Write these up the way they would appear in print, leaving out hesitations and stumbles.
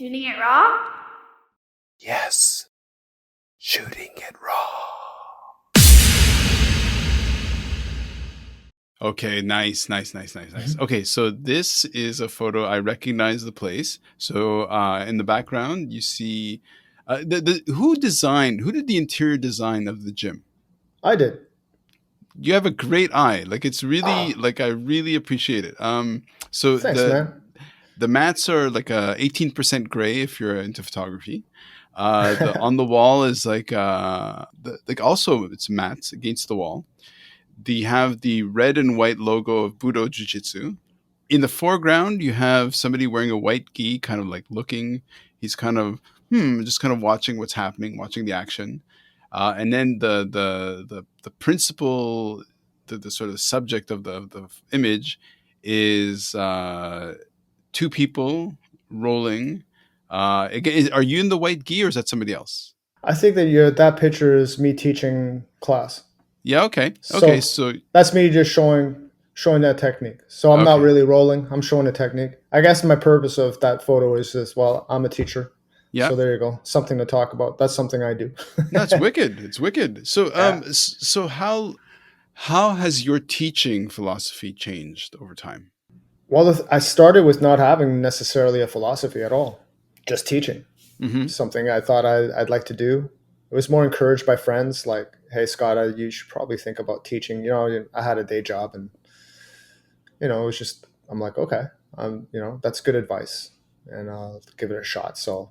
Shooting it raw? Yes. Shooting it raw. Okay, nice. Okay, so this is a photo. I recognize the place. So in the background, you see who did the interior design of the gym? I did. You have a great eye. Like it's really I really appreciate it. So Thanks, man. the mats are like 18% gray if you're into photography. On the wall is also it's mats against the wall. They have the red and white logo of BUDO Jiu-Jitsu. In the foreground, you have somebody wearing a white gi, kind of like looking. He's kind of just kind of watching what's happening, watching the action. And then the principal, the sort of subject of the image is two people rolling. Again, are you in the white gi or is that somebody else? I think that picture is me teaching class. Yeah. Okay. So that's me just showing that technique. So I'm not really rolling. I'm showing a technique. I guess my purpose of that photo is just, well, I'm a teacher. Yeah. So there you go. Something to talk about. That's something I do. That's wicked. It's wicked. So so how has your teaching philosophy changed over time? Well, I started with not having necessarily a philosophy at all, just teaching. Mm-hmm. Something I thought I'd like to do. It was more encouraged by friends like, hey, Scott, you should probably think about teaching. I had a day job and, it was just, I'm like, okay, that's good advice and I'll give it a shot. So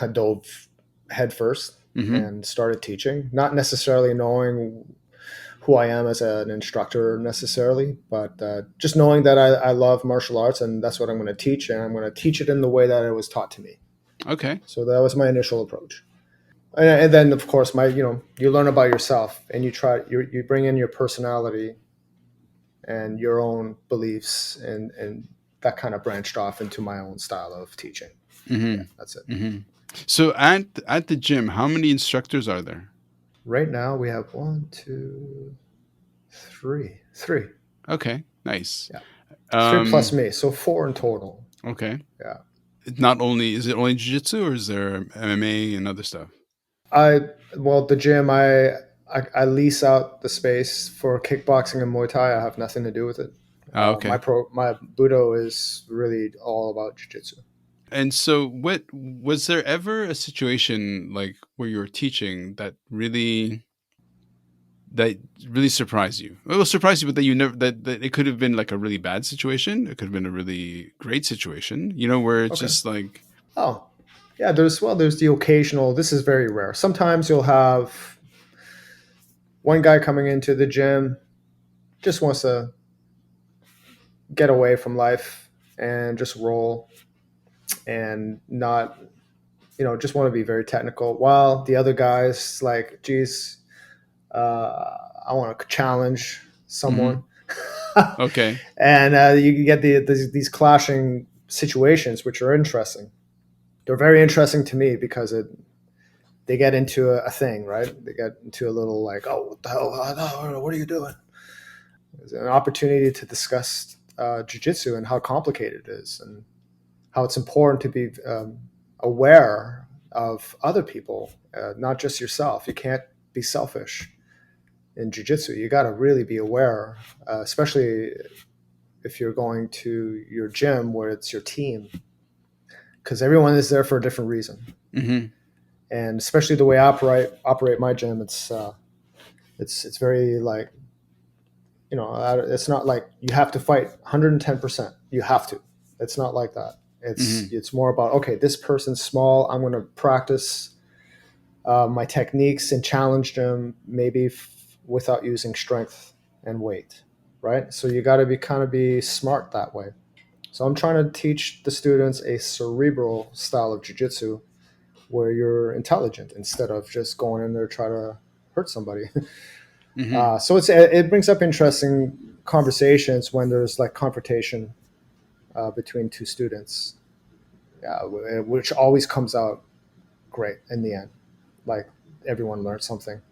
I dove head first and started teaching, not necessarily knowing who I am as an instructor necessarily, but just knowing that I love martial arts and that's what I'm going to teach. And I'm going to teach it in the way that it was taught to me. Okay. So that was my initial approach. And then of course you learn about yourself and you bring in your personality and your own beliefs and that kind of branched off into my own style of teaching. Mm-hmm. Yeah, that's it. Mm-hmm. So at the gym, how many instructors are there? Right now we have 1, 2, 3. Okay, nice. Yeah. 3 plus me, so 4 in total. Okay. Yeah. Is it only jiu-jitsu or is there MMA and other stuff? The gym, I lease out the space for kickboxing and Muay Thai. I have nothing to do with it. Okay. My BUDO is really all about jiu-jitsu. And so was there ever a situation like where you were teaching that really surprised you? It will surprise you, but that it could have been like a really bad situation. It could have been a really great situation, where it's just like, oh, yeah, there's the occasional, this is very rare. Sometimes you'll have one guy coming into the gym, just wants to get away from life and just roll and not, just want to be very technical. While the other guy's like, geez, I want to challenge someone. Mm-hmm. Okay. And you get these clashing situations, which are interesting. They're very interesting to me because they get into a thing, right? They get into a little like, oh, what the hell? What are you doing? There's an opportunity to discuss jiu-jitsu and how complicated it is and how it's important to be aware of other people, not just yourself. You can't be selfish in jiu-jitsu. You got to really be aware, especially if you're going to your gym where it's your team, because everyone is there for a different reason. Mm-hmm. And especially the way I operate my gym, it's very like, it's not like you have to fight 110%. You have to. It's not like that. It's more about, okay, this person's small. I'm going to practice my techniques and challenge them maybe without using strength and weight, right? So you got to be smart that way. So I'm trying to teach the students a cerebral style of jiu-jitsu where you're intelligent instead of just going in there try to hurt somebody. Mm-hmm. So it brings up interesting conversations when there's like confrontation between two students, which always comes out great in the end. Like everyone learned something.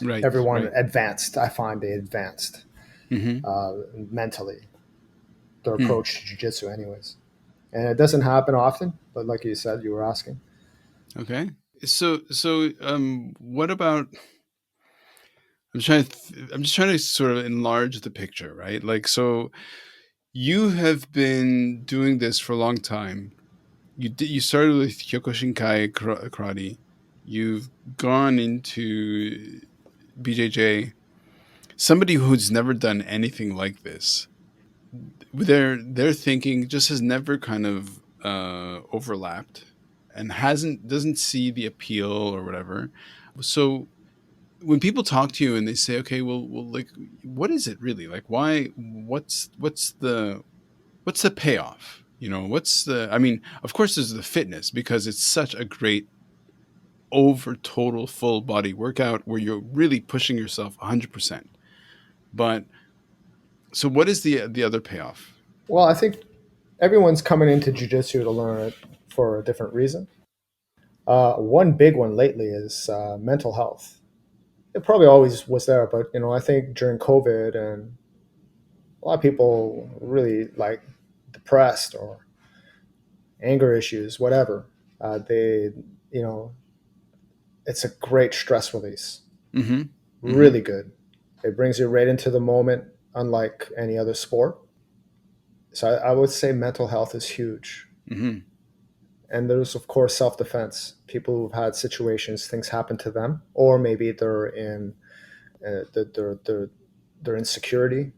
Right. Everyone advanced. I find they advanced mentally. Their approach to jiu-jitsu anyways. And it doesn't happen often, but like you said, you were asking. Okay. What about? I'm just trying to sort of enlarge the picture, right? Like, so you have been doing this for a long time. You started with Kyokushinkai karate. You've gone into BJJ. Somebody who's never done anything like this, their thinking just has never kind of overlapped, and hasn't doesn't see the appeal or whatever. So when people talk to you and they say, okay, well, like, what is it really like? Why? What's the payoff? You know, what's the? I mean, of course, there's the fitness, because it's such a great over total full body workout where you're really pushing yourself 100%. But so, what is the other payoff? Well, I think everyone's coming into jiu-jitsu to learn it for a different reason. One big one lately is mental health. It probably always was there, but I think during COVID and a lot of people really like depressed or anger issues, whatever. They, you know, it's a great stress release. Mm-hmm. Mm-hmm. Really good. It brings you right into the moment, unlike any other sport. So I would say mental health is huge. Mm-hmm. And there's of course self-defense. People who've had situations, things happen to them, or maybe they're in their insecurity,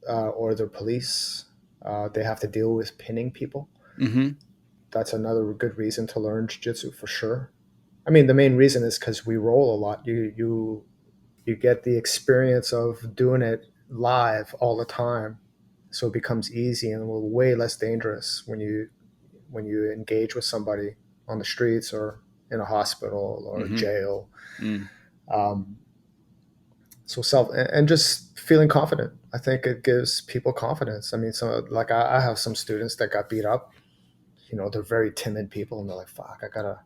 or their police. They have to deal with pinning people. Mm-hmm. That's another good reason to learn jiu-jitsu for sure. I mean, the main reason is because we roll a lot. You get the experience of doing it live all the time, so it becomes easy and way less dangerous when you engage with somebody on the streets or in a hospital or Mm-hmm. jail. Mm. Um, so self and just feeling confident. I think it gives people confidence. I mean, so like I have some students that got beat up. They're very timid people, and they're like, "Fuck, I gotta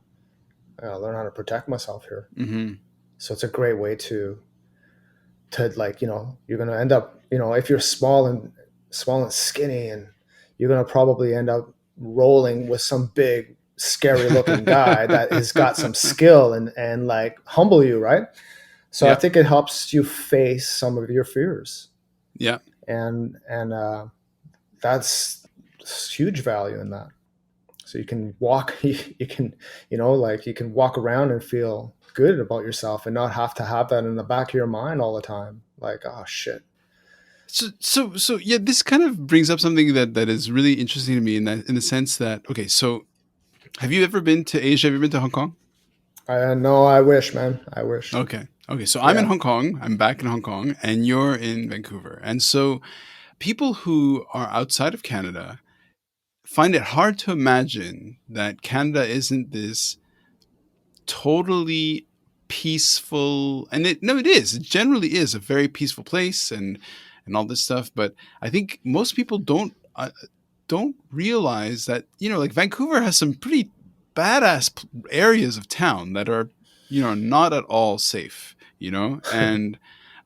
learn how to protect myself here." Mm-hmm. So it's a great way to like you're gonna end up if you're small and skinny, and you're gonna probably end up rolling with some big scary looking guy that has got some skill and like humble you, right? So I Yeah. think it helps you face some of your fears, Yeah. and that's huge value in that. So you can walk, you can, like you can walk around and feel good about yourself and not have to have that in the back of your mind all the time. Like, oh shit. So yeah, this kind of brings up something that is really interesting to me, in the sense that, okay, so have you ever been to Asia? Have you been to Hong Kong? I know. I wish, man. I wish. Okay. Okay. So I'm in Yeah. Hong Kong. I'm back in Hong Kong, and you're in Vancouver. And so people who are outside of Canada find it hard to imagine that Canada isn't this totally peaceful, and it is. It generally is a very peaceful place, and all this stuff. But I think most people don't realize that, like, Vancouver has some pretty badass areas of town that are, not at all safe, and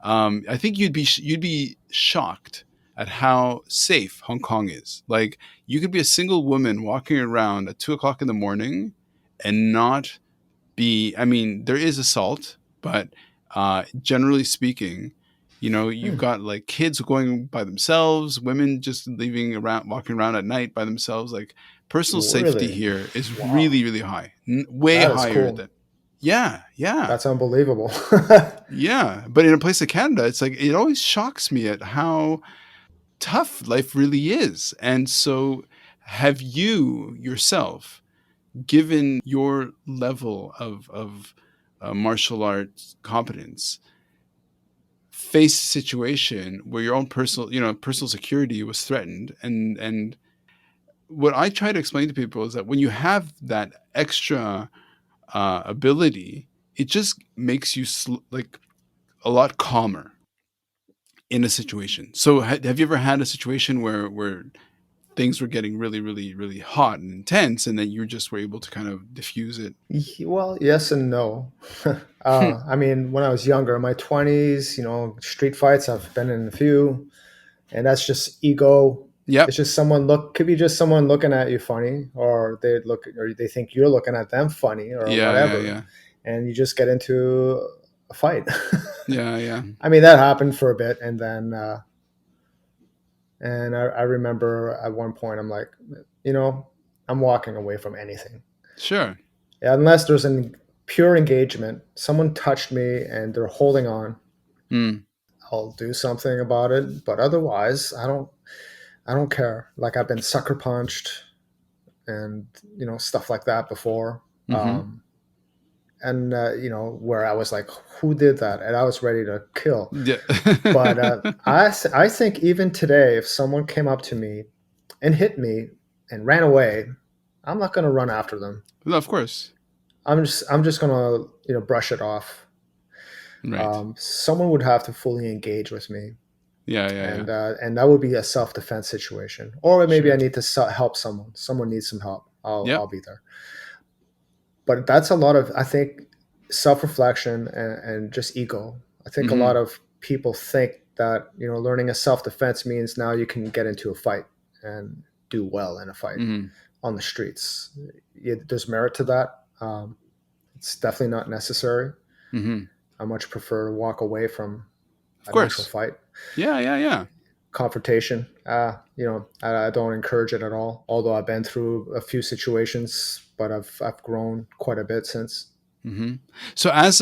I think you'd be shocked at how safe Hong Kong is. Like, you could be a single woman walking around at 2 o'clock in the morning and not be, I mean, there is assault, but generally speaking, you've Hmm. got like kids going by themselves, women just leaving around, walking around at night by themselves. Like, personal safety Really? here is Wow. really, really high, way That is higher cool. than, yeah, yeah, That's unbelievable. yeah. But in a place like Canada, it's like, it always shocks me at how tough life really is. And so, have you yourself, given your level of martial arts competence, face a situation where your own personal security was threatened? And what I try to explain to people is that when you have that extra ability, it just makes you like a lot calmer in a situation. So have you ever had a situation where things were getting really, really, really hot and intense, and then you just were able to kind of diffuse it? Well, yes and no. I mean, when I was younger, in my 20s, street fights, I've been in a few, and that's just ego. It's Yep. just could be just someone looking at you funny, or they think you're looking at them funny, or Yeah, yeah, whatever, yeah. and you just get into a fight. Yeah, yeah. I mean, that happened for a bit, and then I remember at one point I'm like, you know, I'm walking away from anything. Sure. Yeah, unless there's a pure engagement, someone touched me and they're holding on, Mm. I'll do something about it. But otherwise, I don't care. Like, I've been sucker punched and stuff like that before. Mm-hmm. And where I was like, who did that? And I was ready to kill. Yeah. But I think even today, if someone came up to me and hit me and ran away, I'm not going to run after them. No, of course. I'm just going to brush it off. Right. Someone would have to fully engage with me, Yeah, yeah, yeah. and that would be a self defense situation, or maybe I Sure. need to help someone. Someone needs some help. I'll Yep. be there. But that's a lot of, I think, self reflection and just ego. I think a Mm-hmm. lot of people think that learning a self defense means now you can get into a fight and do well in a fight Mm-hmm. on the streets. There's merit to that. It's definitely not necessary. Mm-hmm. I much prefer to walk away from Of an actual course. fight. Yeah, yeah, yeah. Confrontation, I don't encourage it at all. Although I've been through a few situations, but I've grown quite a bit since. Mm-hmm. So as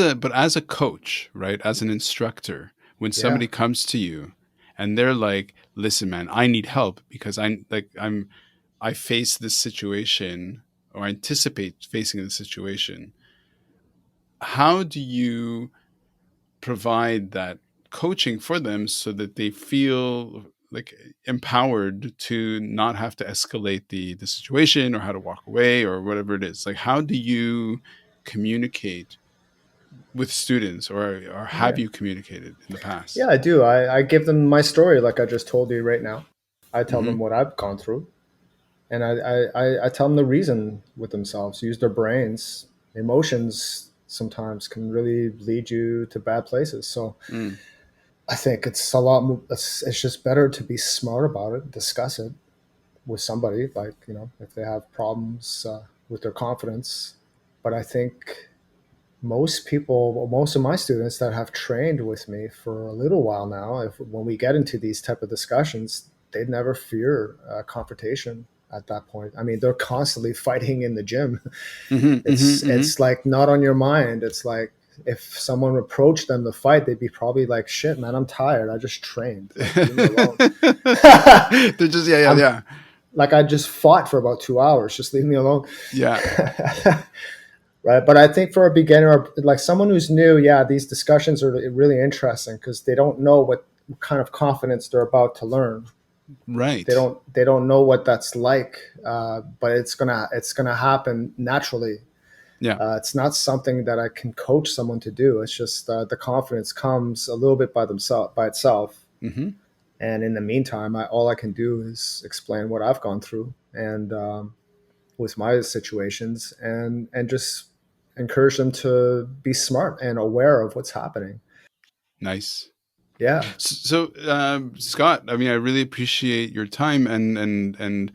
a coach, right? As an instructor, when Yeah, somebody comes to you and they're like, "Listen, man, I need help because I face this situation or I anticipate facing this situation." How do you provide that coaching for them so that they feel like empowered to not have to escalate the situation or how to walk away or whatever it is? Like, how do you communicate with students, or have yeah, you communicated in the yeah. past? I do. I give them my story, like I just told you right now. I tell Mm-hmm. them what I've gone through, and I tell them the reason with themselves. Use their brains. Emotions sometimes can really lead you to bad places. So Mm. I think it's a lot. It's just better to be smart about it, discuss it with somebody, like if they have problems with their confidence. But I think most of my students that have trained with me for a little while now, if when we get into these type of discussions, they never fear confrontation at that point. I mean, they're constantly fighting in the gym. Mm-hmm, it's mm-hmm, mm-hmm. it's like not on your mind. It's like if someone approached them to fight, they'd be probably like, shit, man, I'm tired, I just trained, like, leave me alone. They're just yeah, yeah, I'm yeah, like, I just fought for about 2 hours, just leave me alone. yeah. Right, but I think for a beginner, like someone who's new, yeah, these discussions are really interesting because they don't know what kind of confidence they're about to learn. Right. They don't know what that's like, but it's gonna happen naturally. Yeah. It's not something that I can coach someone to do. It's just the confidence comes a little bit by itself. Mm-hmm. And in the meantime, all I can do is explain what I've gone through and with my situations, and just encourage them to be smart and aware of what's happening. Nice. Yeah, So, Scott, I mean, I really appreciate your time and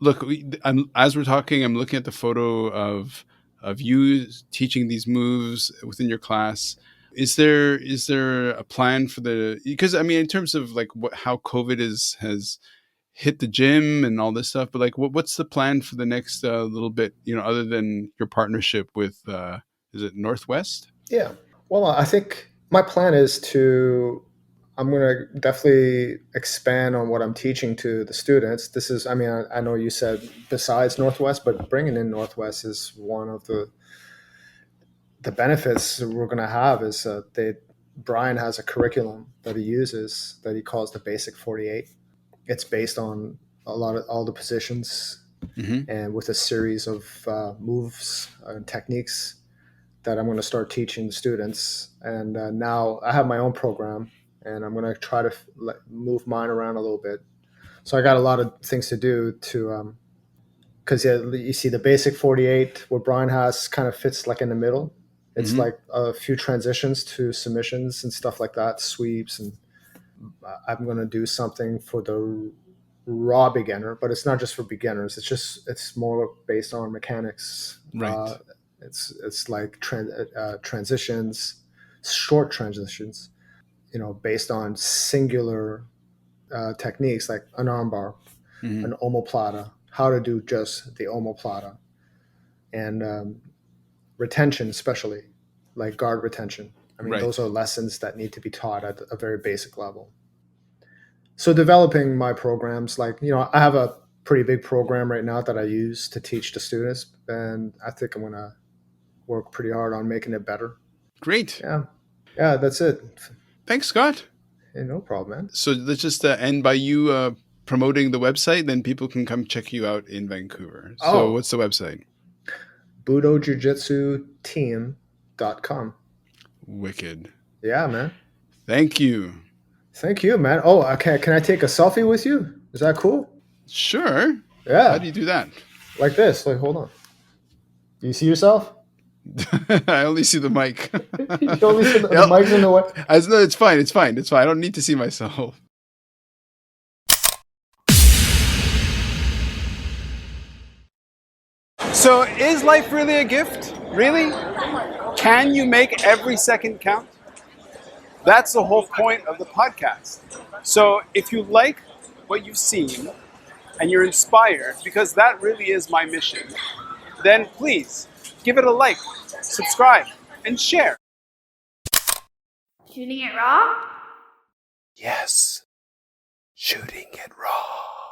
look, as we're talking, I'm looking at the photo of you teaching these moves within your class. Is there a plan for the? Because I mean, in terms of like how COVID has hit the gym and all this stuff, but like, what's the plan for the next little bit? Other than your partnership with, is it Northwest? yeah. Well, I think my plan is to. I'm going to definitely expand on what I'm teaching to the students. This is, I mean, I know you said besides Northwest, but bringing in Northwest is one of the benefits we're going to have. Is Brian has a curriculum that he uses that he calls the Basic 48. It's based on a lot of all the positions Mm-hmm. and with a series of moves and techniques that I'm going to start teaching the students. And now I have my own program, and I'm going to try to move mine around a little bit. So I got a lot of things to do to, because you see the Basic 48, what Brian has kind of fits like in the middle. It's Mm-hmm. like a few transitions to submissions and stuff like that, sweeps, and I'm going to do something for the raw beginner, but it's not just for beginners. It's more based on mechanics. Right. It's like transitions, short transitions, based on singular techniques like an armbar, Hmm. an omoplata, how to do just the omoplata, and retention, especially like guard retention. I mean, Right. those are lessons that need to be taught at a very basic level. So developing my programs, like, I have a pretty big program right now that I use to teach the students, and I think I'm going to work pretty hard on making it better. Great. Yeah. Yeah, that's it. Thanks, Scott. Hey, no problem, man. So let's just end by you promoting the website. Then people can come check you out in Vancouver. So Oh, what's the website? BUDOJujitsuTeam.com. Wicked. Yeah, man. Thank you. Thank you, man. Oh, okay. Can I take a selfie with you? Is that cool? Sure. How do Yeah. you do that? Like this. Like, hold on. Do you see yourself? I only see the mic. You only see the Yeah, mic's in the way. no, it's fine. It's fine. It's fine. I don't need to see myself. So, is life really a gift? Really? Can you make every second count? That's the whole point of the podcast. So, if you like what you've seen and you're inspired, because that really is my mission, then please give it a like, subscribe, and share. Shooting it raw? Yes, shooting it raw.